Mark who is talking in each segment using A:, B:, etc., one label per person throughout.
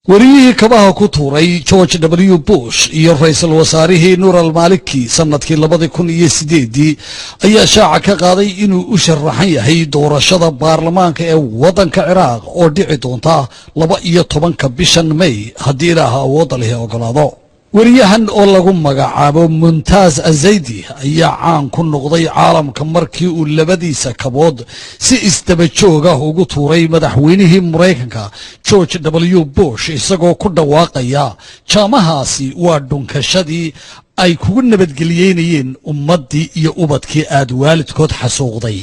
A: wariyihii kabaha ku tuuray George W. Bush iyo ra'iisul wasaarihii Nur al-Maliki sanadkii 2008 ayaa shaaca ka qaaday inuu u sharaxan yahay doorashada baarlamaanka ee wadanka Ciraaq oo dhici doonta 12 bishan May haddii Ilaahay awood leh ogolaado. wariyahan oo lagu magacaabo Muntaz Azaydi ayaa caan ku noqday caalamka markii uu labadiisa kabood si isdaba joog ah ugu tuuray madaxweynihii Mareykanka George W. Bush isagoo ku dhawaaqaya jaamahaasi waa dhunkashadii ay kugu nabadgeliyeenayeen ummadii iyo ubadkii aad waalidkood xasuuqday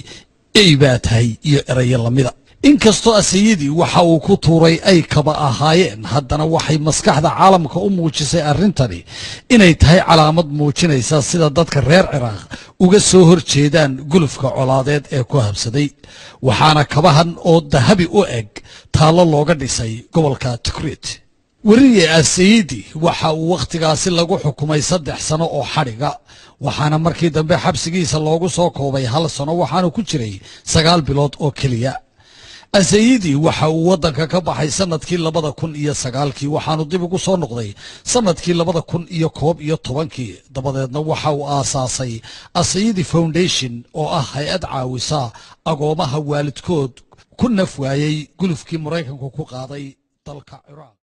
A: ay baatahay iyo erayo lamida. inkastoo asayidi waxa uu ku tuuray ay kaba ahaayeen haddana waxay maskaxda caalamka u muujisay arrintani inay tahay calaamad muujinaysa sida dadka reer Ciraaq uga soo horjeedaan gulufka colaadeed ee ku habsaday. waxaana kabahan oo dahabi u eg taalo looga dhisay gobolka Tikrit. wariye asayidi waxa uu waqtigaasi lagu xukumay 3 sano oo xadhiga, waxaana markii dambe xabsigiisa loogu soo koobay 1 sano waxaana ku jiray 9 bilood oo kaliya. asayidi waxa uu wadanka ka baxay sanadkii 2009 waxaanu dib ugu soo noqday sanadkii 2011 dabadeedna waxa uu aasaasay Asayidi Foundation oo ah hay'ad caawisa agoomaha waalidkood ku naf waayay gulufkii Mareykanku ku qaaday dalka Ciraaq.